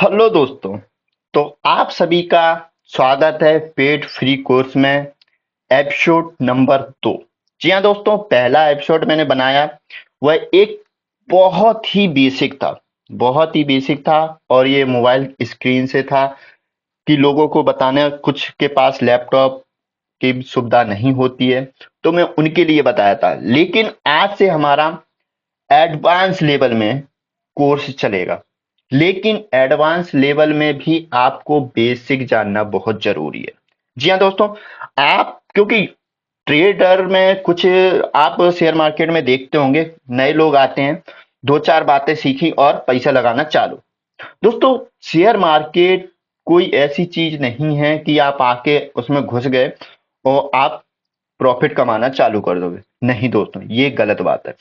Hello दोस्तों। तो आप सभी का स्वागत है पेड फ्री कोर्स में एपिसोड नंबर 2। जी हाँ दोस्तों, पहला एपिसोड मैंने बनाया वह एक बहुत ही बेसिक था। बहुत ही बेसिक था और ये मोबाइल स्क्रीन से था कि लोगों को बताना, कुछ के पास लैपटॉप की सुविधा नहीं होती है, तो मैं उनके लिए बताया था। लेकिन आज से हमारा एडवांस लेवल में कोर्स चलेगा। लेकिन एडवांस लेवल में भी आपको बेसिक जानना बहुत जरूरी है। जी हाँ दोस्तों, आप क्योंकि ट्रेडर में कुछ आप शेयर मार्केट में देखते होंगे, नए लोग आते हैं, दो चार बातें सीखी और पैसा लगाना चालू। दोस्तों, शेयर मार्केट कोई ऐसी चीज नहीं है कि आप आके उसमें घुस गए और आप प्रॉफिट कमाना चालू कर दोगे। नहीं दोस्तों, ये गलत बात है।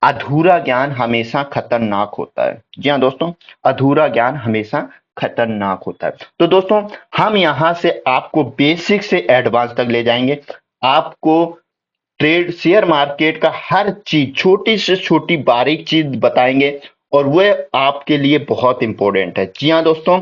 अधूरा ज्ञान हमेशा खतरनाक होता है। जी हाँ दोस्तों, अधूरा ज्ञान हमेशा खतरनाक होता है। तो दोस्तों, हम यहां से आपको बेसिक से एडवांस तक ले जाएंगे। आपको ट्रेड शेयर मार्केट का हर चीज, छोटी से छोटी बारीक चीज बताएंगे और वह आपके लिए बहुत इंपॉर्टेंट है। जी हाँ दोस्तों,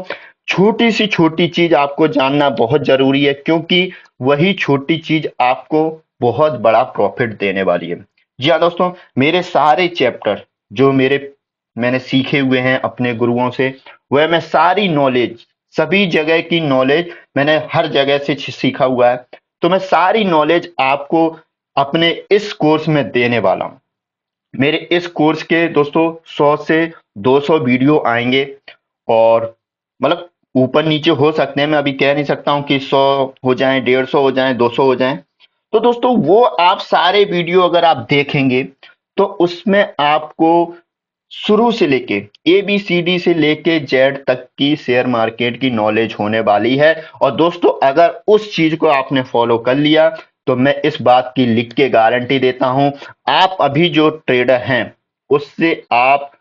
छोटी सी छोटी चीज आपको जानना बहुत जरूरी है, क्योंकि वही छोटी चीज आपको बहुत बड़ा प्रॉफिट देने वाली है। जी हाँ दोस्तों, मेरे सारे चैप्टर जो मैंने सीखे हुए हैं अपने गुरुओं से, वह मैं सारी नॉलेज, सभी जगह की नॉलेज मैंने हर जगह से सीखा हुआ है। तो मैं सारी नॉलेज आपको अपने इस कोर्स में देने वाला हूं। मेरे इस कोर्स के दोस्तों 100 से 200 वीडियो आएंगे और मतलब ऊपर नीचे हो सकते हैं। मैं अभी कह नहीं सकता हूं कि 100 हो जाए, 150 हो जाए, 200 हो जाए। तो दोस्तों, वो आप सारे वीडियो अगर आप देखेंगे तो उसमें आपको शुरू से लेके ABCD से लेके जेड तक की शेयर मार्केट की नॉलेज होने वाली है। और दोस्तों, अगर उस चीज को आपने फॉलो कर लिया तो मैं इस बात की लिख के गारंटी देता हूं, आप अभी जो ट्रेडर हैं उससे आप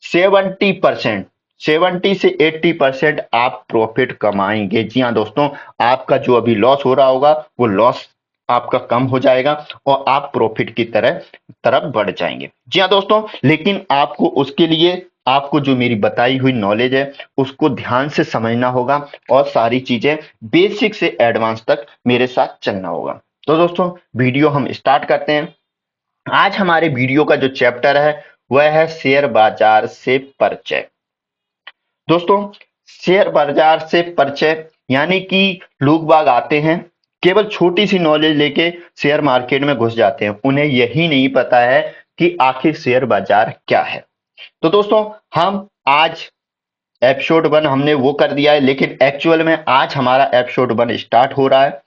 70%, 70 से 80% आप प्रॉफिट कमाएंगे। जी हाँ दोस्तों, आपका जो अभी लॉस हो रहा होगा वो लॉस आपका कम हो जाएगा और आप प्रॉफिट की तरफ बढ़ जाएंगे। जी हाँ दोस्तों, लेकिन आपको उसके लिए आपको जो मेरी बताई हुई नॉलेज है उसको ध्यान से समझना होगा और सारी चीजें बेसिक से एडवांस तक मेरे साथ चलना होगा। तो दोस्तों, वीडियो हम स्टार्ट करते हैं। आज हमारे वीडियो का जो चैप्टर है वह है शेयर बाजार से परिचय। दोस्तों, शेयर बाजार से परिचय यानी कि लोग बाग आते हैं, केवल छोटी सी नॉलेज लेके शेयर मार्केट में घुस जाते हैं। उन्हें यही नहीं पता है कि आखिर शेयर बाजार क्या है। तो दोस्तों, हम आज एपिसोड 1 हमने वो कर दिया है, लेकिन एक्चुअल में आज हमारा एपिसोड 1 स्टार्ट हो रहा है।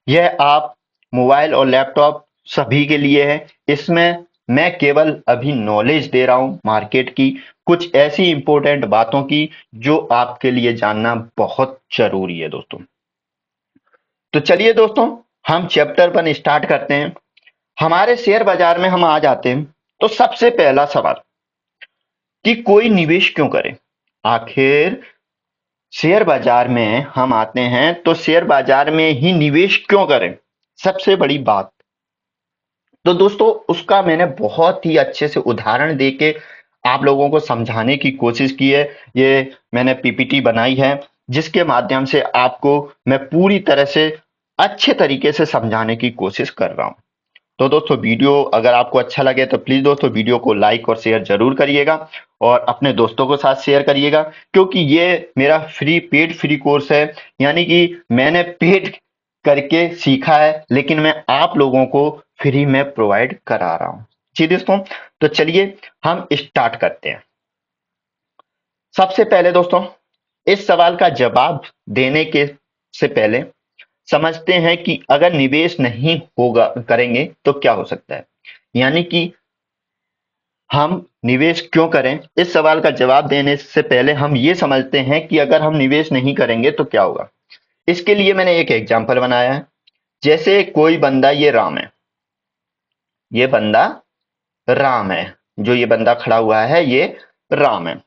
यह आप मोबाइल और लैपटॉप सभी के लिए है। इसमें मैं केवल अभी नॉलेज दे रहा हूं मार्केट की, कुछ ऐसी इंपॉर्टेंट बातों की जो आपके लिए जानना बहुत जरूरी है दोस्तों। तो चलिए दोस्तों, हम चैप्टर 1 स्टार्ट करते हैं। हमारे शेयर बाजार में हम आ जाते हैं तो सबसे पहला सवाल कि कोई निवेश क्यों करे। आखिर शेयर बाजार में हम आते हैं तो शेयर बाजार में ही निवेश क्यों करें, सबसे बड़ी बात। तो दोस्तों, उसका मैंने बहुत ही अच्छे से उदाहरण देके आप लोगों को समझाने की कोशिश की है। ये मैंने PPT बनाई है जिसके माध्यम से आपको मैं पूरी तरह से अच्छे तरीके से समझाने की कोशिश कर रहा हूं। तो दोस्तों, वीडियो अगर आपको अच्छा लगे तो प्लीज दोस्तों वीडियो को लाइक और शेयर जरूर करिएगा और अपने दोस्तों के साथ शेयर करिएगा, क्योंकि ये मेरा पेड फ्री कोर्स है। यानी कि मैंने पेड करके सीखा है, लेकिन मैं आप लोगों को फ्री में प्रोवाइड करा रहा हूं। जी दोस्तों, तो चलिए हम स्टार्ट करते हैं। सबसे पहले दोस्तों, इस सवाल का जवाब देने के से पहले समझते हैं कि अगर निवेश नहीं होगा करेंगे तो क्या हो सकता है। यानी कि हम निवेश क्यों करें, इस सवाल का जवाब देने से पहले हम ये समझते हैं कि अगर हम निवेश नहीं करेंगे तो क्या होगा। इसके लिए मैंने एक एग्जाम्पल बनाया है। जैसे कोई बंदा, ये राम है, ये बंदा राम है, जो ये बंदा खड़ा हुआ है ये राम है।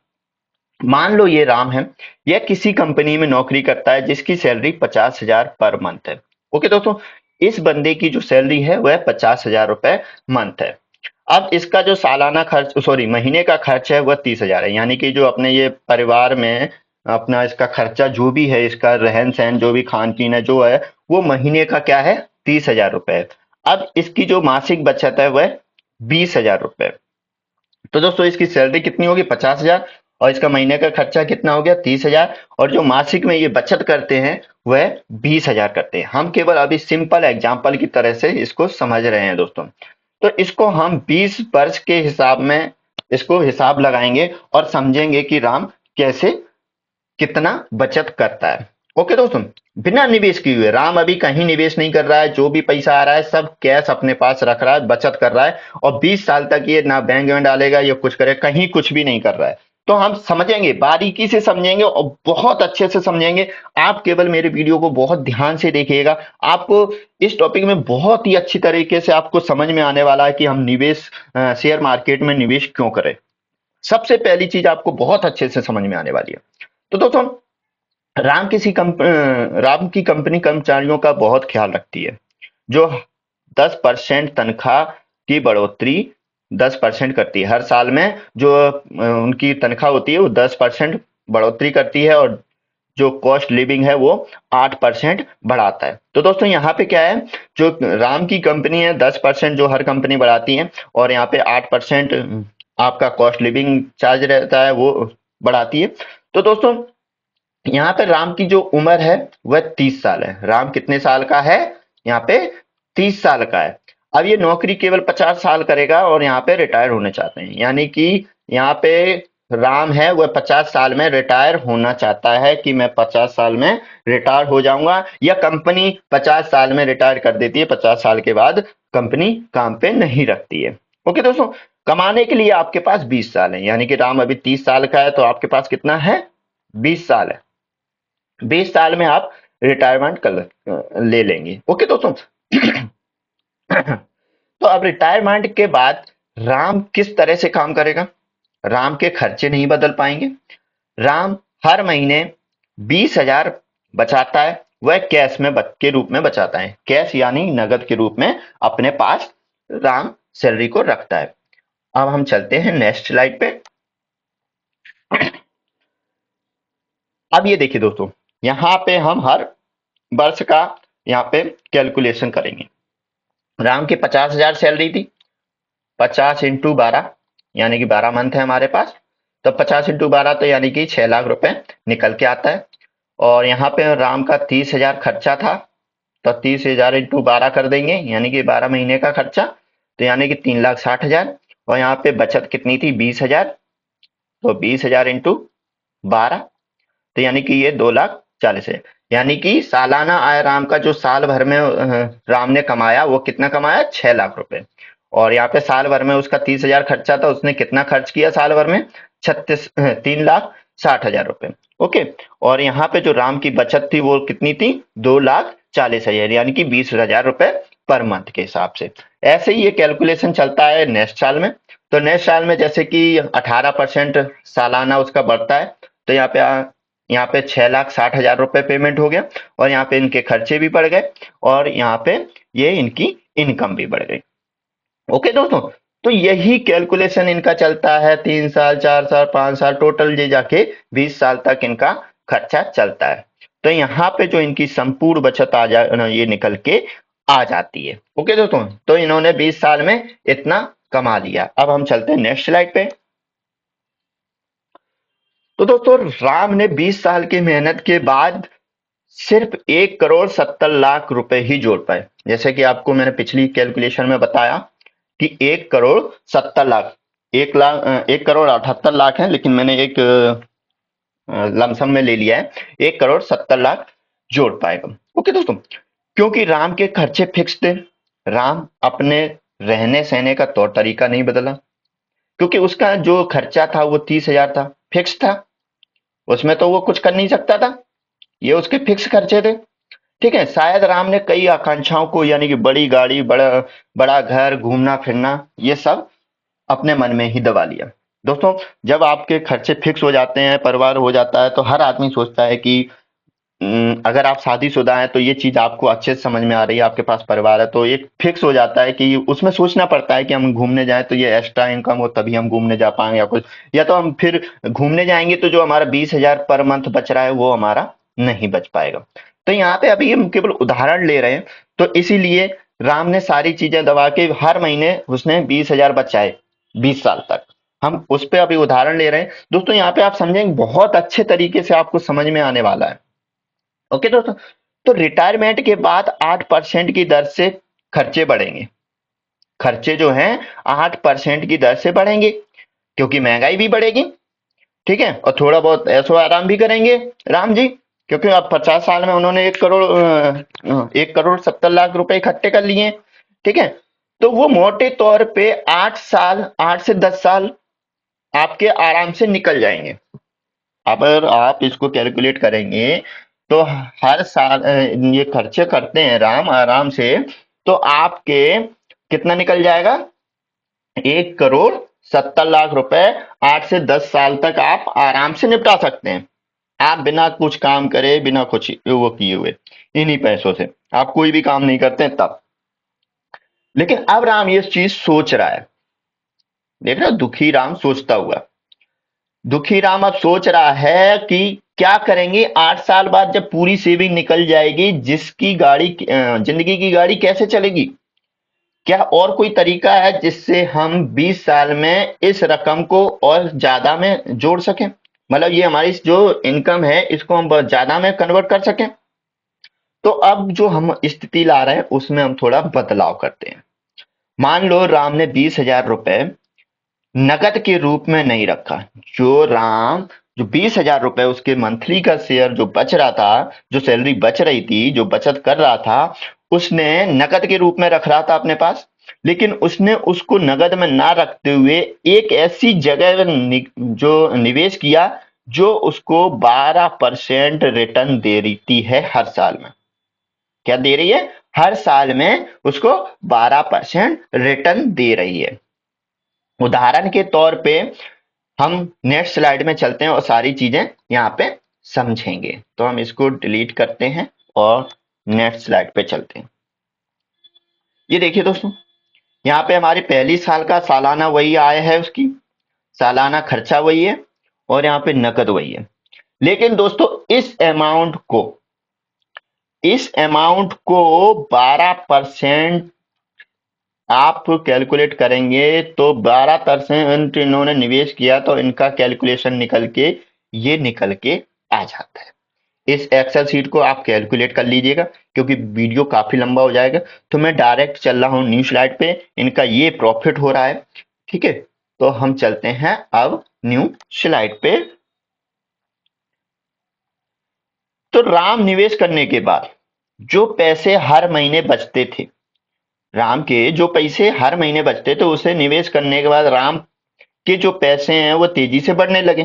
मान लो ये राम है, यह किसी कंपनी में नौकरी करता है जिसकी सैलरी 50,000 पर मंथ है। ओके दोस्तों, इस बंदे की जो सैलरी है वह 50,000 रुपए मंथ है। अब इसका जो सालाना खर्च, सॉरी महीने का खर्च है वह 30,000 है। यानी कि जो अपने ये परिवार में अपना इसका खर्चा जो भी है, इसका रहन सहन जो भी खान पीन है जो है, वो महीने का क्या है 30,000 रुपए। अब इसकी जो मासिक बचत है वह 20,000 रुपए। तो दोस्तों इसकी सैलरी कितनी होगी 50,000, और इसका महीने का खर्चा कितना हो गया 30,000, और जो मासिक में ये बचत करते हैं वह 20,000 करते हैं। हम केवल अभी सिंपल एग्जाम्पल की तरह से इसको समझ रहे हैं दोस्तों। तो इसको हम 20 वर्ष के हिसाब में इसको हिसाब लगाएंगे और समझेंगे कि राम कैसे कितना बचत करता है। ओके दोस्तों, बिना निवेश किए हुए, राम अभी कहीं निवेश नहीं कर रहा है, जो भी पैसा आ रहा है सब कैश अपने पास रख रहा है, बचत कर रहा है, और 20 साल तक ये ना बैंक में डालेगा या कुछ करे, कहीं कुछ भी नहीं कर रहा है। तो हम समझेंगे, बारीकी से समझेंगे और बहुत अच्छे से समझेंगे। आप केवल मेरे वीडियो को बहुत ध्यान से देखिएगा, आपको इस टॉपिक में बहुत ही अच्छी तरीके से आपको समझ में आने वाला है कि हम निवेश शेयर मार्केट में निवेश क्यों करें। सबसे पहली चीज आपको बहुत अच्छे से समझ में आने वाली है। तो दोस्तों, राम की कंपनी कर्मचारियों का बहुत ख्याल रखती है, जो 10% तनख्वाह की बढ़ोतरी 10% करती है हर साल में। जो उनकी तनख्वाह होती है वो 10% बढ़ोतरी करती है, और जो कॉस्ट लिविंग है वो 8% बढ़ाता है। तो दोस्तों यहाँ पे क्या है, जो राम की कंपनी है 10% जो हर कंपनी बढ़ाती है, और यहाँ पे 8% आपका कॉस्ट लिविंग चार्ज रहता है वो बढ़ाती है। तो दोस्तों यहाँ पे राम की जो उम्र है वह 30 साल है। राम कितने साल का है, यहाँ पे 30 साल का है। अब ये नौकरी केवल 50 साल करेगा और यहाँ पे रिटायर होना चाहते हैं, यानी कि यहाँ पे राम है वह 50 साल में रिटायर होना चाहता है कि मैं 50 साल में रिटायर हो जाऊंगा, या कंपनी 50 साल में रिटायर कर देती है, 50 साल के बाद कंपनी काम पे नहीं रखती है। ओके दोस्तों, कमाने के लिए आपके पास 20 साल है, यानी कि राम अभी 30 साल का है तो आपके पास कितना है 20 साल है। 20 साल में आप रिटायरमेंट कर ले लेंगे। ओके दोस्तों। तो अब रिटायरमेंट के बाद राम किस तरह से काम करेगा, राम के खर्चे नहीं बदल पाएंगे। राम हर महीने 20,000 बचाता है, वह कैश में के रूप में बचाता है, कैश यानी नगद के रूप में अपने पास राम सैलरी को रखता है। अब हम चलते हैं नेक्स्ट स्लाइड पे। अब ये देखिए दोस्तों, यहाँ पे हम हर वर्ष का यहाँ पे कैलकुलेशन करेंगे। राम की 50,000 सैलरी थी, 50 इंटू 12 यानी कि 12 मंथ है हमारे पास, तो 50 इंटू 12 तो यानी कि 6 लाख रुपए निकल के आता है। और यहाँ पे राम का 30,000 खर्चा था, तो 30,000 इंटू 12 कर देंगे यानी कि 12 महीने का खर्चा, तो यानी कि 3,60,000। और यहाँ पे बचत कितनी थी 20,000, तो 20,000 इंटू 12, तो यानी कि ये 2,40,000 है। यानी कि सालाना आय राम का जो साल भर में राम ने कमाया वो कितना कमाया 6 लाख रुपए। और यहाँ पे साल भर में उसका 30,000 खर्चा था, उसने कितना खर्च किया साल भर में 3,60,000 रुपए। ओके, और यहाँ पे जो राम की बचत थी वो कितनी थी 2,40,000, यानी कि 20,000 रुपए पर मंथ के हिसाब से। ऐसे ही ये कैलकुलेशन चलता है नेक्स्ट साल में। तो नेक्स्ट साल में जैसे कि 18% सालाना उसका बढ़ता है, तो यहाँ पे 6,60,000 रुपए पेमेंट हो गया, और यहाँ पे इनके खर्चे भी बढ़ गए, और यहाँ पे ये इनकी इनकम भी बढ़ गई। ओके दोस्तों, तो यही कैलकुलेशन इनका चलता है 3 साल 4 साल 5 साल, टोटल ये जाके 20 साल तक इनका खर्चा चलता है। तो यहाँ पे जो इनकी संपूर्ण बचत आ जा ये निकल के आ जाती है। ओके दोस्तों, तो इन्होंने 20 साल में इतना कमा लिया। अब हम चलते हैं नेक्स्ट स्लाइड पे। तो दोस्तों राम ने 20 साल की मेहनत के बाद सिर्फ 1,70,00,000 रुपए ही जोड़ पाए। जैसे कि आपको मैंने पिछली कैलकुलेशन में बताया कि 1,70,00,000, 1,78,00,000 है, लेकिन मैंने एक लमसम में ले लिया है, 1,70,00,000 जोड़ पाएगा। ओके दोस्तों, क्योंकि राम के खर्चे फिक्स थे, राम अपने रहने सहने का तौर तरीका नहीं बदला, क्योंकि उसका जो खर्चा था वो 30,000 था, फिक्स था, उसमें तो वो कुछ कर नहीं सकता था, ये उसके फिक्स खर्चे थे। ठीक है, शायद राम ने कई आकांक्षाओं को, यानी कि बड़ी गाड़ी, बड़ा बड़ा घर, घूमना फिरना, ये सब अपने मन में ही दबा लिया। दोस्तों जब आपके खर्चे फिक्स हो जाते हैं, परिवार हो जाता है, तो हर आदमी सोचता है कि अगर आप शादीशुदा हैं तो ये चीज आपको अच्छे से समझ में आ रही है, आपके पास परिवार है तो एक फिक्स हो जाता है कि उसमें सोचना पड़ता है कि हम घूमने जाएं तो ये एक्स्ट्रा इनकम हो तभी हम घूमने जा पाएंगे या कुछ, या तो हम फिर घूमने जाएंगे तो जो हमारा 20,000 पर मंथ बच रहा है वो हमारा नहीं बच पाएगा। तो यहाँ पे अभी हम केवल उदाहरण ले रहे हैं, तो इसीलिए राम ने सारी चीजें दबा के हर महीने उसने 20,000 बचाए 20 साल तक। हम उस पे अभी उदाहरण ले रहे हैं दोस्तों, यहाँ पे आप समझेंगे बहुत अच्छे तरीके से आपको समझ में आने वाला है। ओके दोस्तों, तो रिटायरमेंट के बाद 8% की दर से खर्चे बढ़ेंगे। खर्चे जो हैं 8% की दर से बढ़ेंगे क्योंकि महंगाई भी बढ़ेगी। ठीक है, और थोड़ा बहुत ऐशो आराम भी करेंगे राम जी, क्योंकि अब 50 साल में उन्होंने 1,70,00,000 रुपए इकट्ठे कर लिए। ठीक है, तो वो मोटे तौर पे 8 साल, 8 से 10 साल आपके आराम से निकल जाएंगे। अगर आप इसको कैलकुलेट करेंगे तो हर साल ये खर्चे करते हैं राम आराम से, तो आपके कितना निकल जाएगा, 1,70,00,000 रुपए 8 से 10 साल तक आप आराम से निपटा सकते हैं। आप बिना कुछ काम करे, बिना कुछ वो किए हुए, इन्हीं पैसों से आप कोई भी काम नहीं करते हैं तब। लेकिन अब राम ये चीज सोच रहा है, देख रहे हो, दुखी राम सोचता हुआ। दुखी राम अब सोच रहा है कि क्या करेंगे 8 साल बाद जब पूरी सेविंग निकल जाएगी, जिसकी गाड़ी जिंदगी की गाड़ी कैसे चलेगी। क्या और कोई तरीका है जिससे हम 20 साल में इस रकम को और ज्यादा में जोड़ सकें, मतलब ये हमारी जो इनकम है इसको हम बहुत ज्यादा में कन्वर्ट कर सकें। तो अब जो हम स्थिति ला रहे हैं उसमें हम थोड़ा बदलाव करते हैं। मान लो राम ने 20,000 रुपए नकद के रूप में नहीं रखा। जो राम जो 20,000 रुपए उसके मंथली का शेयर जो बच रहा था, जो सैलरी बच रही थी, जो बचत कर रहा था, उसने नकद के रूप में रख रहा था अपने पास। लेकिन उसने उसको नगद में ना रखते हुए एक ऐसी जगह जो निवेश किया जो उसको 12% रिटर्न दे रही है हर साल में। क्या दे रही है, हर साल में उसको 12% रिटर्न दे रही है। उदाहरण के तौर पे हम नेक्स्ट स्लाइड में चलते हैं और सारी चीजें यहाँ पे समझेंगे। तो हम इसको डिलीट करते हैं और नेक्स्ट स्लाइड पे चलते हैं। ये देखिए दोस्तों, यहाँ पे हमारी पहली साल का सालाना वही आय है, उसकी सालाना खर्चा वही है और यहाँ पे नकद वही है। लेकिन दोस्तों इस अमाउंट को 12% आप कैलकुलेट करेंगे तो 12% इन्होंने निवेश किया, तो इनका कैलकुलेशन निकल के ये निकल के आ जाता है। इस एक्सेल सीट को आप कैलकुलेट कर लीजिएगा क्योंकि वीडियो काफी लंबा हो जाएगा। तो मैं डायरेक्ट चल रहा हूँ न्यू स्लाइड पे, इनका ये प्रॉफिट हो रहा है। ठीक है, तो हम चलते हैं अब न्यू स्लाइड पे। तो राम निवेश करने के बाद जो पैसे हर महीने बचते थे, राम के जो पैसे हर महीने बचते थे उसे निवेश करने के बाद राम के जो पैसे हैं वो तेजी से बढ़ने लगे।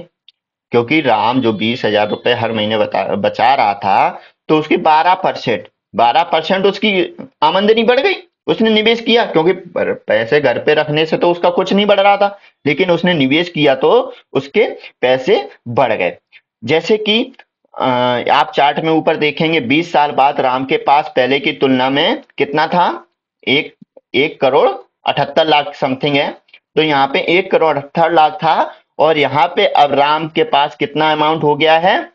क्योंकि राम जो 20,000 रुपए हर महीने बचा रहा था, तो उसकी 12% उसकी आमदनी बढ़ गई। उसने निवेश किया क्योंकि पैसे घर पे रखने से तो उसका कुछ नहीं बढ़ रहा था, लेकिन उसने निवेश किया तो उसके पैसे बढ़ गए। जैसे कि आप चार्ट में ऊपर देखेंगे 20 साल बाद राम के पास पहले की तुलना में कितना था, एक 1,78,00,000 समथिंग है। तो यहाँ पे 1,78,00,000 था और यहाँ पे अब राम के पास कितना अमाउंट हो गया है,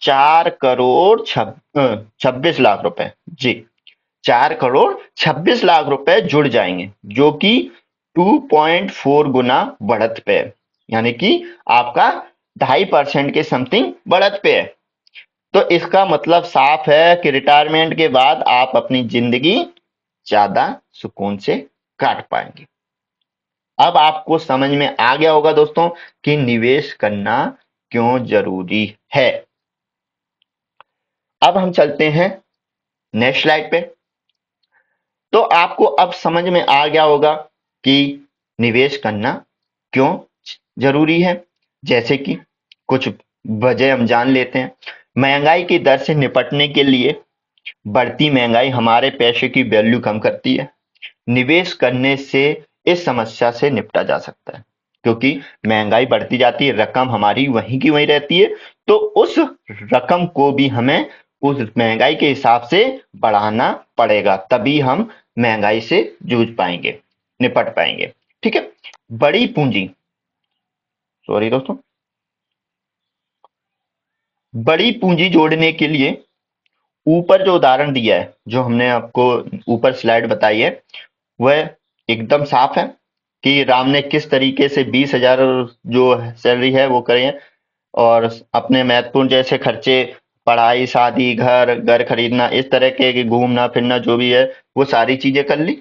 4,26,00,000 रुपए। जी, 4,26,00,000 रुपए जुड़ जाएंगे, जो कि 2.4 गुना बढ़त पे है, यानी कि आपका 2.5% के समथिंग बढ़त पे है। तो इसका मतलब साफ है कि रिटायरमेंट के बाद आप अपनी जिंदगी ज्यादा सुकून से काट पाएंगे। अब आपको समझ में आ गया होगा दोस्तों कि निवेश करना क्यों जरूरी है। अब हम चलते हैं नेक्स्ट स्लाइड पे। तो आपको अब समझ में आ गया होगा कि निवेश करना क्यों जरूरी है। जैसे कि कुछ वजह हम जान लेते हैं। महंगाई की दर से निपटने के लिए बढ़ती महंगाई हमारे पैसे की वैल्यू कम करती है। निवेश करने से इस समस्या से निपटा जा सकता है, क्योंकि महंगाई बढ़ती जाती है, रकम हमारी वहीं की वहीं रहती है, तो उस रकम को भी हमें उस महंगाई के हिसाब से बढ़ाना पड़ेगा, तभी हम महंगाई से जूझ पाएंगे, निपट पाएंगे। ठीक है। बड़ी पूंजी, सॉरी दोस्तों, बड़ी पूंजी जोड़ने के लिए ऊपर जो उदाहरण दिया है, जो हमने आपको ऊपर स्लाइड बताई है, वह एकदम साफ है कि राम ने किस तरीके से 20,000 जो सैलरी है वो करे हैं, और अपने महत्वपूर्ण जैसे खर्चे, पढ़ाई, शादी, घर घर खरीदना, इस तरह के कि घूमना फिरना जो भी है, वो सारी चीजें कर ली।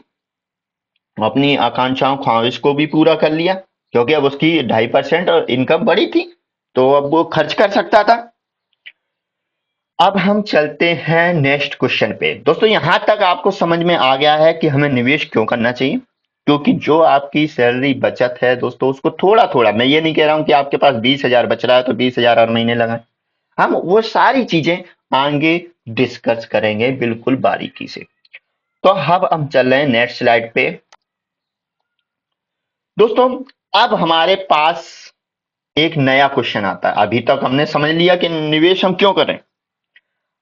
अपनी आकांक्षाओं ख्वाहिश को भी पूरा कर लिया, क्योंकि अब उसकी 2.5% इनकम बढ़ी थी, तो अब वो खर्च कर सकता था। अब हम चलते हैं नेक्स्ट क्वेश्चन पे। दोस्तों यहां तक आपको समझ में आ गया है कि हमें निवेश क्यों करना चाहिए, क्योंकि जो आपकी सैलरी बचत है दोस्तों, उसको थोड़ा थोड़ा, मैं ये नहीं कह रहा हूं कि आपके पास 20,000 बच रहा है तो 20,000 हर महीने लगाएं। हम वो सारी चीजें आगे डिस्कस करेंगे बिल्कुल बारीकी से। तो अब हम चल रहे हैं नेक्स्ट स्लाइड पे। दोस्तों अब हमारे पास एक नया क्वेश्चन आता है। अभी तक हमने समझ लिया कि निवेश हम क्यों करें,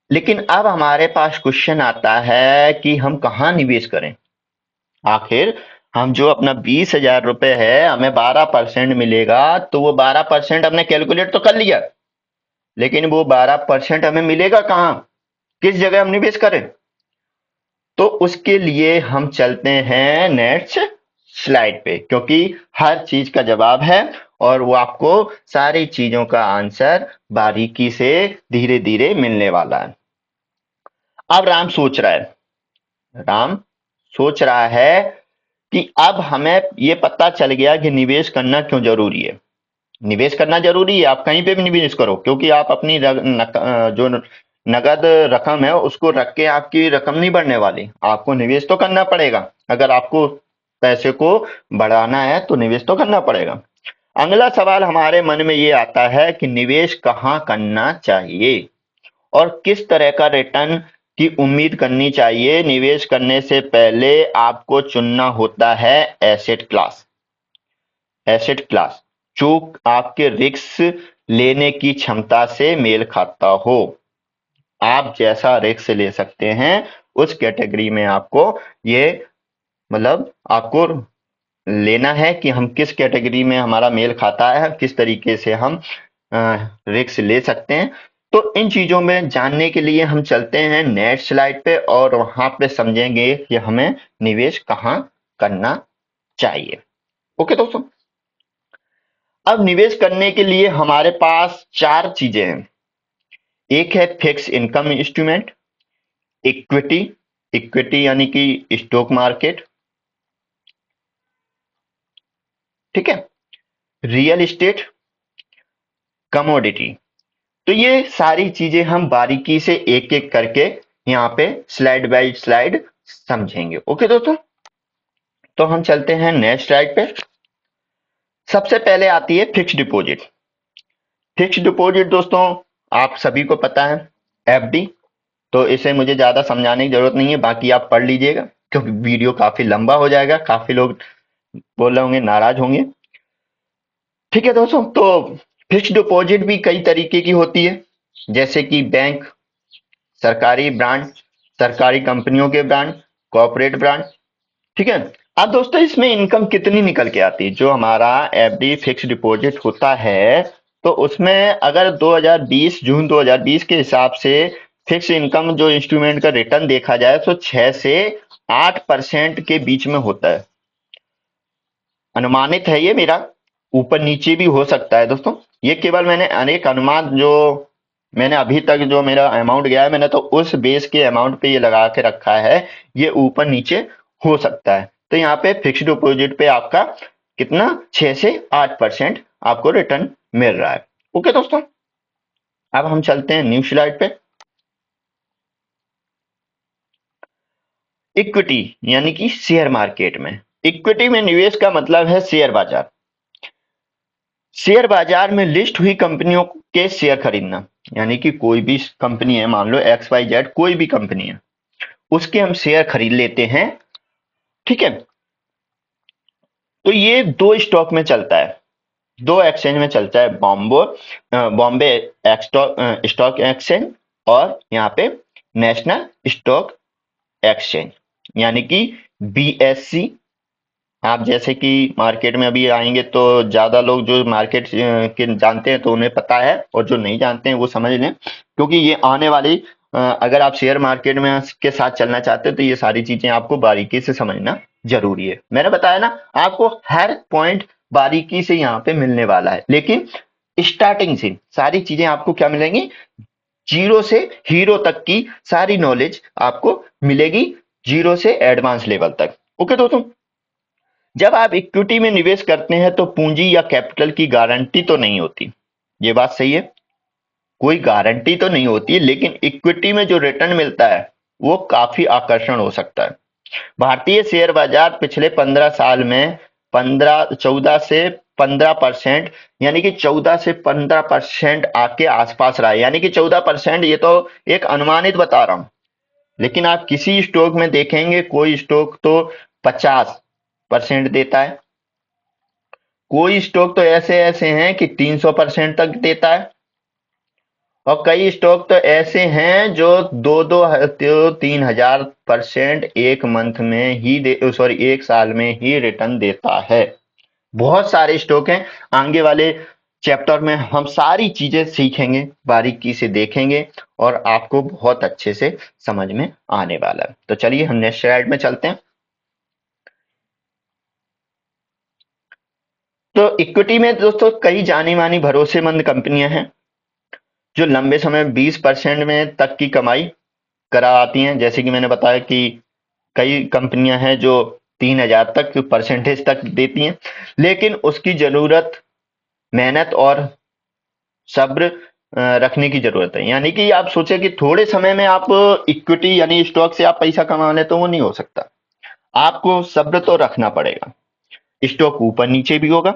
लेकिन अब हमारे पास क्वेश्चन आता है कि हम कहाँ निवेश करें। आखिर हम जो अपना 20,000 रुपए है, हमें 12% मिलेगा, तो वो 12% हमने कैलकुलेट तो कर लिया, लेकिन वो 12% हमें मिलेगा कहाँ, किस जगह हम निवेश करें। तो उसके लिए हम चलते हैं नेक्स्ट स्लाइड पे, क्योंकि हर चीज का जवाब है और वो आपको सारी चीजों का आंसर बारीकी से धीरे धीरे मिलने वाला है। अब राम सोच रहा है कि अब हमें ये पता चल गया कि निवेश करना क्यों जरूरी है। निवेश करना जरूरी है, आप कहीं पे भी निवेश करो, क्योंकि आप अपनी जो नगद रकम है उसको रख के आपकी रकम नहीं बढ़ने वाली, आपको निवेश तो करना पड़ेगा। अगर आपको पैसे को बढ़ाना है तो निवेश तो करना पड़ेगा। अगला सवाल हमारे मन में ये आता है कि निवेश कहाँ करना चाहिए और किस तरह का रिटर्न की उम्मीद करनी चाहिए। निवेश करने से पहले आपको चुनना होता है एसेट क्लास, एसेट क्लास जो आपके रिस्क लेने की क्षमता से मेल खाता हो। आप जैसा रिस्क ले सकते हैं उस कैटेगरी में आपको ये, मतलब आपको लेना है कि हम किस कैटेगरी में हमारा मेल खाता है, किस तरीके से हम रिस्क ले सकते हैं। तो इन चीजों में जानने के लिए हम चलते हैं नेक्स्ट स्लाइड पे और वहां पे समझेंगे कि हमें निवेश कहाँ करना चाहिए। ओके दोस्तों, अब निवेश करने के लिए हमारे पास चार चीजें हैं। एक है fix income instrument, equity, equity यानी कि स्टॉक मार्केट, ठीक है, रियल एस्टेट, कमोडिटी। तो ये सारी चीजें हम बारीकी से एक एक करके यहाँ पे स्लाइड बाय स्लाइड समझेंगे। ओके दोस्तों, तो हम चलते हैं नेक्स्ट स्लाइड पे। सबसे पहले आती है फिक्स डिपॉजिट। फिक्स डिपॉजिट दोस्तों आप सभी को पता है, एफडी, तो इसे मुझे ज्यादा समझाने की जरूरत नहीं है, बाकी आप पढ़ लीजिएगा क्योंकि वीडियो काफी लंबा हो जाएगा, काफी लोग बोल रहे होंगे, नाराज होंगे। ठीक है दोस्तों, तो फिक्स डिपॉजिट भी कई तरीके की होती है, जैसे कि बैंक, सरकारी ब्रांड, सरकारी कंपनियों के ब्रांड, कॉर्पोरेट ब्रांड। ठीक है। अब दोस्तों इसमें इनकम कितनी निकल के आती है, जो हमारा एफडी फिक्स डिपॉजिट होता है, तो उसमें अगर 2020 जून 2020 के हिसाब से फिक्स इनकम जो इंस्ट्रूमेंट का रिटर्न देखा जाए तो 6 से 8% के बीच में होता है। अनुमानित है ये मेरा, ऊपर नीचे भी हो सकता है दोस्तों। ये केवल मैंने अनेक अनुमान, जो मैंने अभी तक जो मेरा अमाउंट गया है, मैंने तो उस बेस के अमाउंट पे ये लगा के रखा है, ये ऊपर नीचे हो सकता है। तो यहाँ पे फिक्स डिपॉजिट पे आपका कितना, 6 से 8% आपको रिटर्न मिल रहा है। ओके दोस्तों, अब हम चलते हैं न्यू स्लाइड पे। इक्विटी यानी कि शेयर मार्केट में, इक्विटी में निवेश का मतलब है शेयर बाजार। शेयर बाजार में लिस्ट हुई कंपनियों के शेयर खरीदना, यानी कि कोई भी कंपनी है, मान लो एक्स वाई जेड, कोई भी कंपनी है, उसके हम शेयर खरीद लेते हैं। ठीक है। तो ये दो स्टॉक में चलता है, दो एक्सचेंज में चलता है, बॉम्बे स्टॉक एक्सचेंज और यहाँ पे नेशनल स्टॉक एक्सचेंज यानी कि BSE। आप जैसे कि मार्केट में अभी आएंगे तो ज्यादा लोग जो मार्केट के जानते हैं तो उन्हें पता है, और जो नहीं जानते हैं वो समझ लें, क्योंकि ये आने वाली अगर आप शेयर मार्केट में के साथ चलना चाहते हैं तो ये सारी चीजें आपको बारीकी से समझना जरूरी है। मैंने बताया ना, आपको हर पॉइंट बारीकी से यहाँ पे मिलने वाला है, लेकिन स्टार्टिंग से सारी चीजें आपको क्या मिलेंगी, जीरो से हीरो तक की सारी नॉलेज आपको मिलेगी, जीरो से एडवांस लेवल तक। ओके दोस्तों, जब आप इक्विटी में निवेश करते हैं तो पूंजी या कैपिटल की गारंटी तो नहीं होती, ये बात सही है, कोई गारंटी तो नहीं होती, लेकिन इक्विटी में जो रिटर्न मिलता है वो काफी आकर्षण हो सकता है। भारतीय शेयर बाजार पिछले 15 साल में 14 से 15% यानी कि 14 से 15% आके आसपास रहा है, यानी कि 14%, ये तो एक अनुमानित बता रहा हूं, लेकिन आप किसी स्टॉक में देखेंगे कोई स्टॉक तो 50% देता है, कोई स्टॉक तो ऐसे ऐसे हैं कि 300% तक देता है, और कई स्टॉक तो ऐसे हैं जो 2-3 हजार% एक मंथ में ही सॉरी एक साल में ही रिटर्न देता है। बहुत सारे स्टॉक हैं, आगे वाले चैप्टर में हम सारी चीजें सीखेंगे, बारीकी से देखेंगे, और आपको बहुत अच्छे से समझ में आने वाला है। तो चलिए हम नेक्स्ट स्लाइड में चलते हैं। तो इक्विटी में दोस्तों कई जानी मानी भरोसेमंद कंपनियां हैं जो लंबे समय 20% में तक की कमाई करा आती हैं। जैसे कि मैंने बताया कि कई कंपनियां हैं जो 3,000 तक परसेंटेज तक देती हैं, लेकिन उसकी जरूरत मेहनत और सब्र रखने की जरूरत है। यानी कि आप सोचे कि थोड़े समय में आप इक्विटी यानी स्टॉक से आप पैसा कमा ले, तो वो नहीं हो सकता, आपको सब्र तो रखना पड़ेगा। स्टॉक ऊपर नीचे भी होगा,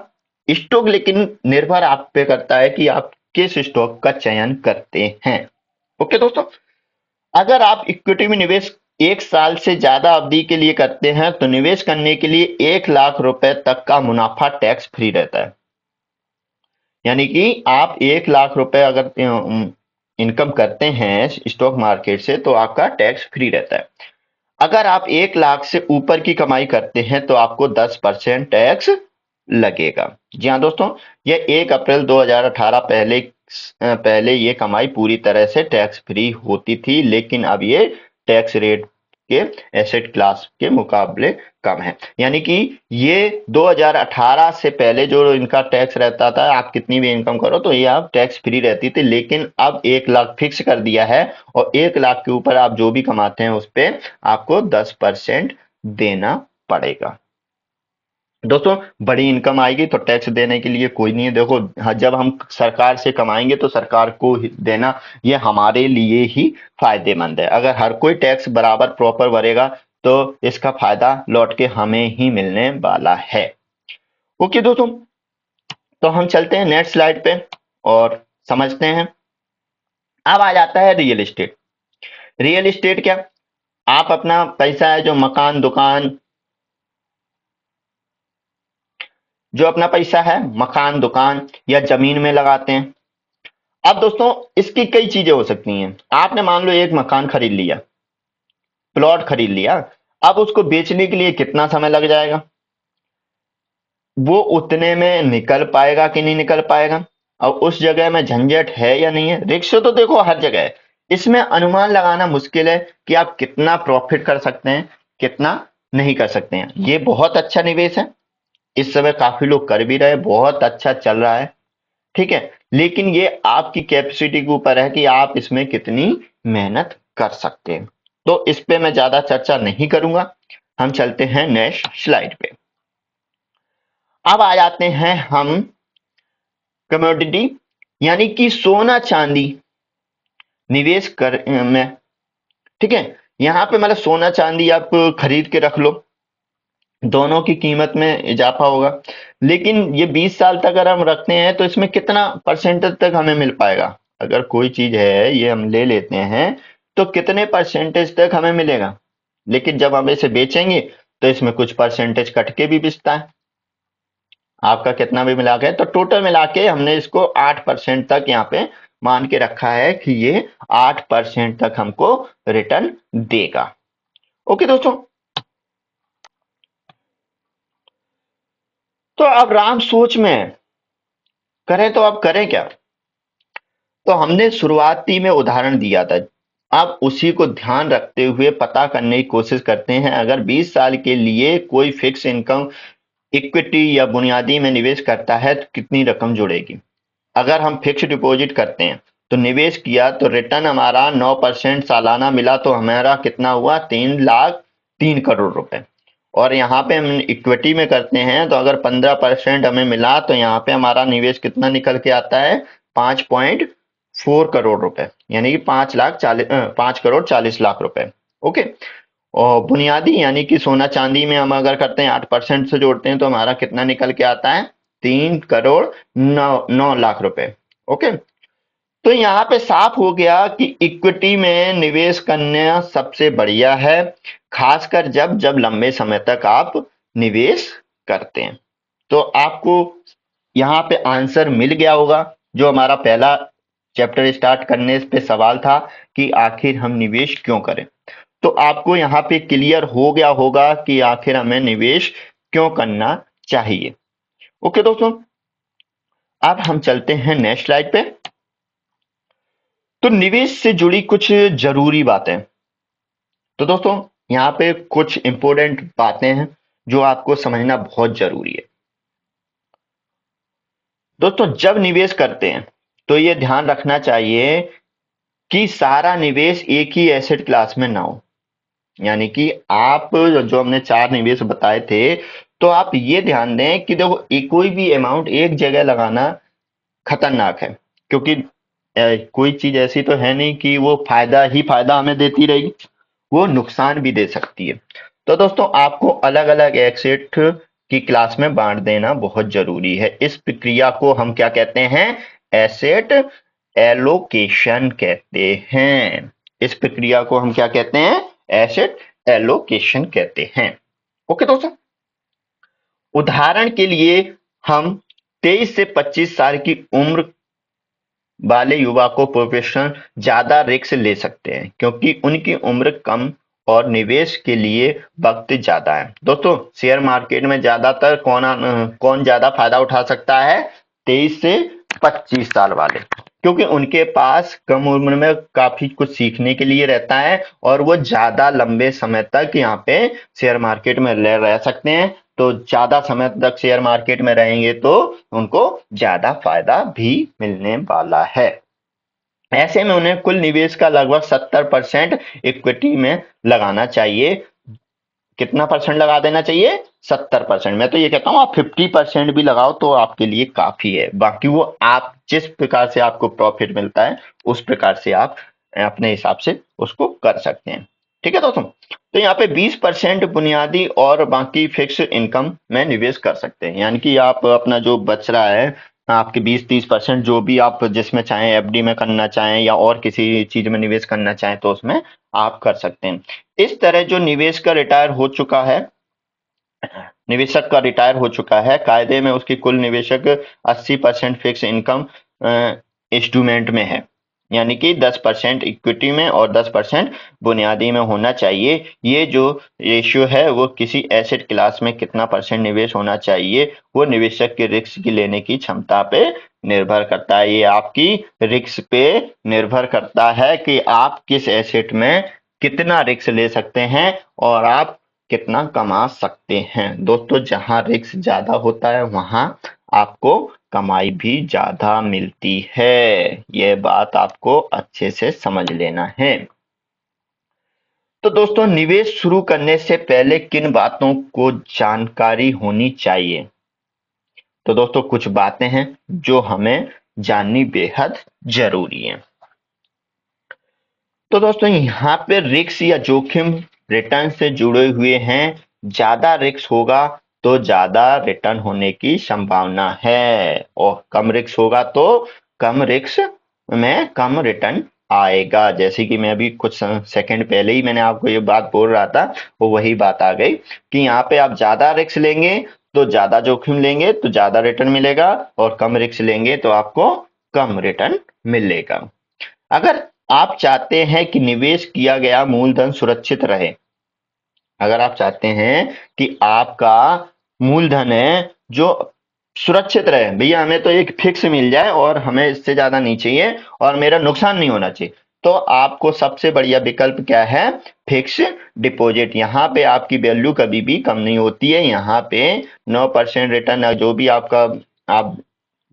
स्टॉक लेकिन निर्भर आप पे करता है कि आप किस स्टॉक का चयन करते हैं। ओके दोस्तों, अगर आप इक्विटी में निवेश 1 साल से ज्यादा अवधि के लिए करते हैं तो निवेश करने के लिए 1 लाख रुपए तक का मुनाफा टैक्स फ्री रहता है। यानी कि आप 1 लाख रुपए अगर इनकम करते हैं स्टॉक मार्केट से तो आपका टैक्स फ्री रहता है। अगर आप 1 लाख से ऊपर की कमाई करते हैं तो आपको 10% टैक्स लगेगा। जी हाँ दोस्तों, यह 1 अप्रैल 2018 पहले ये कमाई पूरी तरह से टैक्स फ्री होती थी, लेकिन अब ये टैक्स रेट के एसेट क्लास के मुकाबले कम है। यानी कि ये 2018 से पहले जो इनका टैक्स रहता था, आप कितनी भी इनकम करो तो ये आप टैक्स फ्री रहती थी, लेकिन अब 1 लाख फिक्स कर दिया है, और 1 लाख के ऊपर आप जो भी कमाते हैं उस पे आपको 10% देना पड़ेगा। दोस्तों बड़ी इनकम आएगी तो टैक्स देने के लिए कोई नहीं है। देखो जब हम सरकार से कमाएंगे तो सरकार को देना ये हमारे लिए ही फायदेमंद है। अगर हर कोई टैक्स बराबर प्रॉपर भरेगा तो इसका फायदा लौट के हमें ही मिलने वाला है। ओके दोस्तों, तो हम चलते हैं नेक्स्ट स्लाइड पे और समझते हैं। अब आ जाता है रियल एस्टेट। रियल एस्टेट क्या, आप अपना पैसा है जो मकान दुकान, जो अपना पैसा है मकान दुकान या जमीन में लगाते हैं। अब दोस्तों इसकी कई चीजें हो सकती हैं। आपने मान लो एक मकान खरीद लिया, प्लॉट खरीद लिया, अब उसको बेचने के लिए कितना समय लग जाएगा, वो उतने में निकल पाएगा कि नहीं निकल पाएगा, और उस जगह में झंझट है या नहीं है। रिस्क तो देखो हर जगह है, इसमें अनुमान लगाना मुश्किल है कि आप कितना प्रॉफिट कर सकते हैं कितना नहीं कर सकते हैं। ये बहुत अच्छा निवेश है, इस समय काफी लोग कर भी रहे हैं, बहुत अच्छा चल रहा है, ठीक है, लेकिन ये आपकी कैपेसिटी के ऊपर है कि आप इसमें कितनी मेहनत कर सकते हैं। तो इस पे मैं ज्यादा चर्चा नहीं करूंगा, हम चलते हैं नेक्स्ट स्लाइड पे। अब आ जाते हैं हम कमोडिटी यानी कि सोना चांदी निवेश कर में, ठीक है। यहाँ पे मतलब सोना चांदी आप खरीद के रख लो, दोनों की कीमत में इजाफा होगा, लेकिन ये 20 साल तक अगर हम रखते हैं तो इसमें कितना परसेंटेज तक हमें मिल पाएगा। अगर कोई चीज है ये हम ले लेते हैं तो कितने परसेंटेज तक हमें मिलेगा, लेकिन जब हम इसे बेचेंगे तो इसमें कुछ परसेंटेज कट के भी बिकता है। आपका कितना भी मिला के तो टोटल मिला के हमने इसको 8% तक यहाँ पे मान के रखा है कि ये 8% तक हमको रिटर्न देगा। ओके दोस्तों, तो अब राम सोच में करें तो अब करें क्या? तो हमने शुरुआती में उदाहरण दिया था, अब उसी को ध्यान रखते हुए पता करने की कोशिश करते हैं। अगर 20 साल के लिए कोई फिक्स इनकम इक्विटी या बुनियादी में निवेश करता है तो कितनी रकम जुड़ेगी? अगर हम फिक्स डिपॉजिट करते हैं तो निवेश किया तो रिटर्न हमारा 9% सालाना मिला, तो हमारा कितना हुआ? 3,03 करोड़ रुपए। और यहाँ पे हम इक्विटी में करते हैं तो अगर 15% हमें मिला तो यहाँ पे हमारा निवेश कितना निकल के आता है? 5.4 करोड़ रुपए, यानी कि 5,40,40,00,000 रुपए। ओके। और बुनियादी यानी कि सोना चांदी में हम अगर करते हैं 8% से जोड़ते हैं तो हमारा कितना निकल के आता है? 3,09,09,00,000 रुपए। ओके। तो यहाँ पे साफ हो गया कि इक्विटी में निवेश करना सबसे बढ़िया है, खासकर जब जब लंबे समय तक आप निवेश करते हैं। तो आपको यहाँ पे आंसर मिल गया होगा, जो हमारा पहला चैप्टर स्टार्ट करने पे सवाल था कि आखिर हम निवेश क्यों करें। तो आपको यहाँ पे क्लियर हो गया होगा कि आखिर हमें निवेश क्यों करना चाहिए। ओके दोस्तों, अब हम चलते हैं नेक्स्ट स्लाइड पे। तो निवेश से जुड़ी कुछ जरूरी बातें। तो दोस्तों यहाँ पे कुछ इंपॉर्टेंट बातें हैं जो आपको समझना बहुत जरूरी है। दोस्तों जब निवेश करते हैं तो ये ध्यान रखना चाहिए कि सारा निवेश एक ही एसेट क्लास में ना हो। यानी कि आप जो हमने 4 निवेश बताए थे, तो आप ये ध्यान दें कि देखो कोई भी अमाउंट एक जगह लगाना खतरनाक है, क्योंकि कोई चीज ऐसी तो है नहीं कि वो फायदा ही फायदा हमें देती रहेगी, वो नुकसान भी दे सकती है। तो दोस्तों आपको अलग अलग एसेट की क्लास में बांट देना बहुत जरूरी है। इस प्रक्रिया को हम क्या कहते हैं? एसेट एलोकेशन कहते हैं। इस प्रक्रिया को हम क्या कहते हैं? एसेट एलोकेशन कहते हैं। ओके दोस्तों, उदाहरण के लिए हम 23 से 25 साल की उम्र वाले युवा को प्रोफेशनल ज्यादा रिस्क ले सकते हैं, क्योंकि उनकी उम्र कम और निवेश के लिए वक्त ज्यादा है। दोस्तों शेयर मार्केट में ज्यादातर कौन ज्यादा फायदा उठा सकता है? 23 से 25 साल वाले, क्योंकि उनके पास कम उम्र में काफी कुछ सीखने के लिए रहता है और वो ज्यादा लंबे समय तक यहाँ पे शेयर मार्केट में रह सकते हैं। तो ज्यादा समय तक शेयर मार्केट में रहेंगे तो उनको ज्यादा फायदा भी मिलने वाला है। ऐसे में उन्हें कुल निवेश का लगभग 70% इक्विटी में लगाना चाहिए। कितना परसेंट लगा देना चाहिए? 70%। मैं तो ये कहता हूँ आप 50% भी लगाओ तो आपके लिए काफी है। बाकी वो आप जिस प्रकार से आपको प्रॉफिट मिलता है उस प्रकार से आप अपने हिसाब से उसको कर सकते हैं। ठीक है दोस्तों, तो यहाँ पे 20% बुनियादी और बाकी फिक्स इनकम में निवेश कर सकते हैं। यानी कि आप अपना जो बच रहा है आपके 20-30% जो भी आप जिसमें चाहें, एफडी में करना चाहें या और किसी चीज में निवेश करना चाहें तो उसमें आप कर सकते हैं। इस तरह जो निवेशक का रिटायर हो चुका है, कायदे में उसकी कुल निवेशक 80% फिक्स इनकम इंस्ट्रूमेंट में है, यानी कि 10% इक्विटी में और 10% बुनियादी में होना चाहिए। ये जो रेशियो है वो किसी एसेट क्लास में कितना परसेंट निवेश होना चाहिए वो निवेशक के रिस्क की लेने की क्षमता पे निर्भर करता है। ये आपकी रिस्क पे निर्भर करता है कि आप किस एसेट में कितना रिस्क ले सकते हैं और आप कितना कमा सकते हैं। दोस्तों जहां रिस्क ज्यादा होता है वहां आपको कमाई भी ज्यादा मिलती है। यह बात आपको अच्छे से समझ लेना है। तो दोस्तों निवेश शुरू करने से पहले किन बातों को जानकारी होनी चाहिए? तो दोस्तों कुछ बातें हैं जो हमें जाननी बेहद जरूरी है। तो दोस्तों यहाँ पे रिस्क या जोखिम रिटर्न से जुड़े हुए हैं। ज्यादा रिस्क होगा तो ज्यादा रिटर्न होने की संभावना है और कम रिस्क होगा तो कम रिस्क में कम रिटर्न आएगा। जैसे कि मैं अभी कुछ सेकंड पहले ही मैंने आपको ये बात बोल रहा था, वो वही बात आ गई कि यहाँ पे आप ज्यादा रिस्क लेंगे तो ज्यादा जोखिम लेंगे तो ज्यादा रिटर्न मिलेगा और कम रिस्क लेंगे तो आपको कम रिटर्न मिलेगा। अगर आप चाहते हैं कि निवेश किया गया मूलधन सुरक्षित रहे, अगर आप चाहते हैं कि आपका मूलधन है जो सुरक्षित रहे, भैया हमें तो एक फिक्स मिल जाए और हमें इससे ज्यादा नहीं चाहिए और मेरा नुकसान नहीं होना चाहिए, तो आपको सबसे बढ़िया विकल्प क्या है? Fix deposit. यहाँ पे आपकी वैल्यू कभी भी कम नहीं होती है। यहाँ पे 9% रिटर्न जो भी आपका आप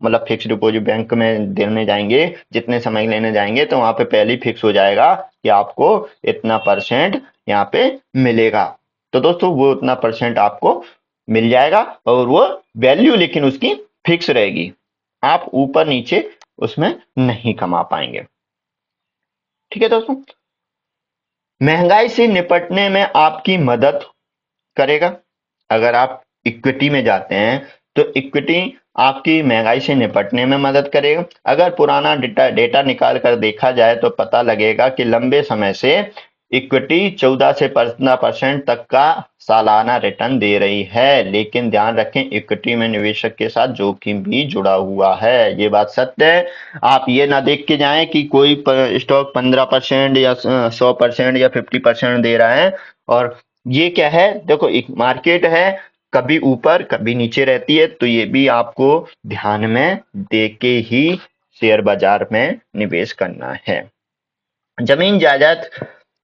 मतलब फिक्स डिपॉजिट बैंक में देने जाएंगे, जितने समय लेने जाएंगे, तो वहां पे पहले ही फिक्स हो जाएगा कि आपको इतना परसेंट यहाँ पे मिलेगा। तो दोस्तों वो उतना परसेंट आपको मिल जाएगा और वो वैल्यू लेकिन उसकी फिक्स रहेगी, आप ऊपर नीचे उसमें नहीं कमा पाएंगे। ठीक है दोस्तों, महंगाई से निपटने में आपकी मदद करेगा। अगर आप इक्विटी में जाते हैं तो इक्विटी आपकी महंगाई से निपटने में मदद करेगा। अगर पुराना डेटा निकाल कर देखा जाए तो पता लगेगा कि लंबे समय से इक्विटी 14 से 15% तक का सालाना रिटर्न दे रही है, लेकिन ध्यान रखें इक्विटी में निवेशक के साथ जोखिम भी जुड़ा हुआ है, ये बात सत्य है। आप ये ना देख के जाएं कि कोई स्टॉक 15% या 100% या 50% दे रहा है, और ये क्या है, देखो एक मार्केट है, कभी ऊपर कभी नीचे रहती है, तो ये भी आपको ध्यान में दे के ही शेयर बाजार में निवेश करना है। जमीन जायदाद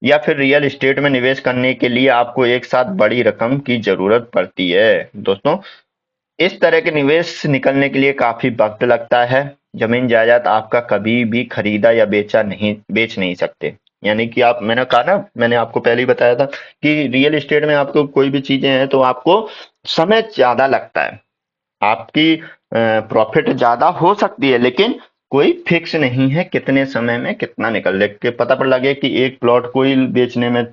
या फिर रियल एस्टेट में निवेश करने के लिए आपको एक साथ बड़ी रकम की जरूरत पड़ती है। दोस्तों, इस तरह के निवेश निकलने के लिए काफी वक्त लगता है। जमीन जायदाद आपका कभी भी खरीदा या बेच नहीं सकते। यानी कि आप, मैंने कहा ना, मैंने आपको पहले ही बताया था कि रियल एस्टेट में आपको कोई भी चीजें हैं तो आपको समय ज्यादा लगता है, आपकी प्रॉफिट ज्यादा हो सकती है, लेकिन कोई फिक्स नहीं है कितने समय में कितना निकल के पता पर लगे कि एक प्लॉट को ही बेचने में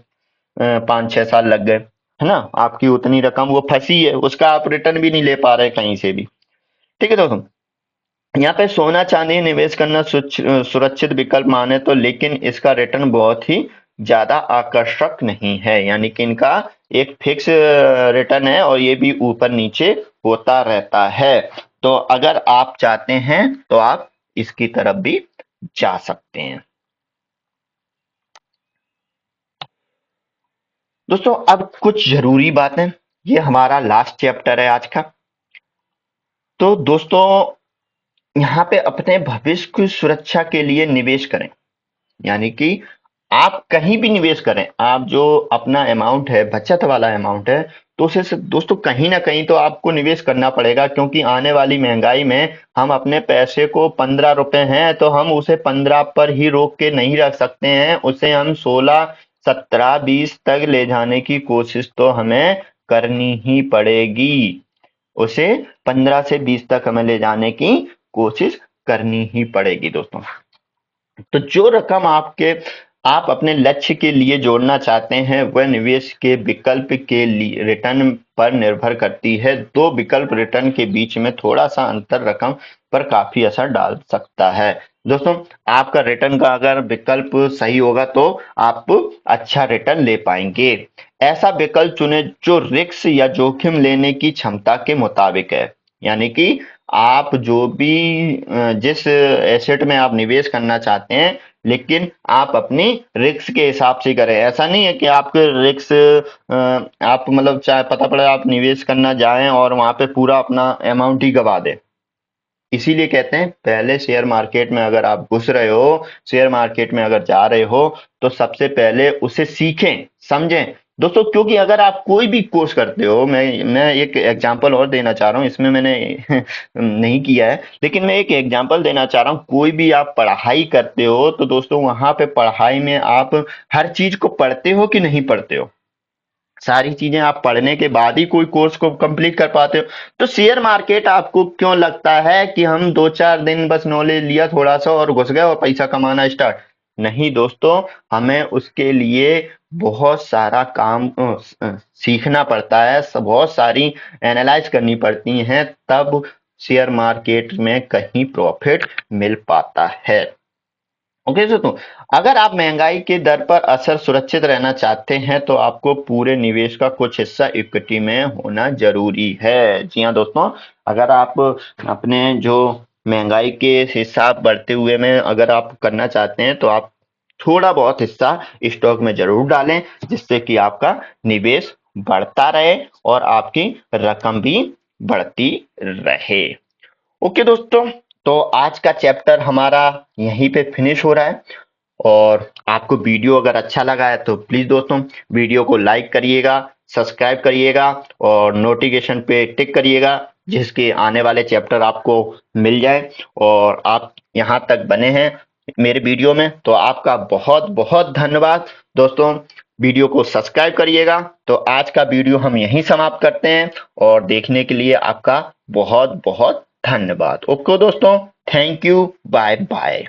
5-6 साल लग गए, है ना, आपकी उतनी रकम वो फंसी है, उसका आप रिटर्न भी नहीं ले पा रहे कहीं से भी। ठीक है दोस्तों, यहाँ पे सोना चांदी निवेश करना सुरक्षित विकल्प माने तो, लेकिन इसका रिटर्न बहुत ही ज्यादा आकर्षक नहीं है। यानी कि इनका एक फिक्स रिटर्न है और ये भी ऊपर नीचे होता रहता है। तो अगर आप चाहते हैं तो आप इसकी तरफ भी जा सकते हैं। दोस्तों, अब कुछ जरूरी बातें, ये हमारा लास्ट चैप्टर है आज का। तो दोस्तों, यहाँ पे अपने भविष्य की सुरक्षा के लिए निवेश करें। यानी कि आप कहीं भी निवेश करें, आप जो अपना अमाउंट है, बचत वाला अमाउंट है, तो उसे दोस्तों कहीं ना कहीं तो आपको निवेश करना पड़ेगा, क्योंकि आने वाली महंगाई में हम अपने पैसे को 15 रुपए हैं तो हम उसे 15 पर ही रोक के नहीं रख सकते हैं, उसे हम 16, 17, 20 तक ले जाने की कोशिश तो हमें करनी ही पड़ेगी। उसे 15 से 20 तक हमें ले जाने की कोशिश करनी ही पड़ेगी दोस्तों। तो जो रकम आप अपने लक्ष्य के लिए जोड़ना चाहते हैं वह निवेश के विकल्प के लिए रिटर्न पर निर्भर करती है। दो विकल्प रिटर्न के बीच में थोड़ा सा अंतर रकम पर काफी असर डाल सकता है। दोस्तों, आपका रिटर्न का अगर विकल्प सही होगा तो आप अच्छा रिटर्न ले पाएंगे। ऐसा विकल्प चुने जो रिस्क या जोखिम लेने की क्षमता के मुताबिक है। यानी कि आप जो भी जिस एसेट में आप निवेश करना चाहते हैं, लेकिन आप अपनी रिस्क के हिसाब से करें। ऐसा नहीं है कि आपके रिस्क आप मतलब चाहे पता पड़े आप निवेश करना जाएं और वहां पे पूरा अपना अमाउंट ही गवा दें। इसीलिए कहते हैं पहले शेयर मार्केट में अगर आप घुस रहे हो, शेयर मार्केट में अगर जा रहे हो, तो सबसे पहले उसे सीखें, समझें दोस्तों। क्योंकि अगर आप कोई भी कोर्स करते हो, मैं एक एग्जांपल और देना चाह रहा हूँ, इसमें मैंने नहीं किया है, लेकिन मैं एक एग्जांपल देना चाह रहा हूँ। कोई भी आप पढ़ाई करते हो तो दोस्तों वहां पे पढ़ाई में आप हर चीज को पढ़ते हो कि नहीं पढ़ते हो? सारी चीजें आप पढ़ने के बाद ही कोई कोर्स को कंप्लीट कर पाते हो। तो शेयर मार्केट आपको क्यों लगता है कि हम 2-4 दिन बस नॉलेज लिया थोड़ा सा और घुस गए और पैसा कमाना स्टार्ट? नहीं दोस्तों, हमें उसके लिए बहुत सारा काम सीखना पड़ता है, बहुत सारी एनालाइज करनी पड़ती हैं, तब शेयर मार्केट में कहीं प्रॉफिट मिल पाता है। ओके दोस्तों, अगर आप महंगाई के दर पर असर सुरक्षित रहना चाहते हैं तो आपको पूरे निवेश का कुछ हिस्सा इक्विटी में होना जरूरी है। जी हाँ दोस्तों, अगर आप अपने जो महंगाई के हिसाब बढ़ते हुए में अगर आप करना चाहते हैं तो आप थोड़ा बहुत हिस्सा स्टॉक में जरूर डालें, जिससे कि आपका निवेश बढ़ता रहे और आपकी रकम भी बढ़ती रहे। ओके दोस्तों, तो आज का चैप्टर हमारा यहीं पे फिनिश हो रहा है। और आपको वीडियो अगर अच्छा लगा है तो प्लीज दोस्तों वीडियो को लाइक करिएगा, सब्सक्राइब करिएगा और नोटिफिकेशन पे टिक करिएगा, जिसके आने वाले चैप्टर आपको मिल जाए। और आप यहाँ तक बने हैं मेरे वीडियो में तो आपका बहुत बहुत धन्यवाद दोस्तों। वीडियो को सब्सक्राइब करिएगा। तो आज का वीडियो हम यहीं समाप्त करते हैं और देखने के लिए आपका बहुत बहुत धन्यवाद। ओके दोस्तों, थैंक यू, बाय बाय।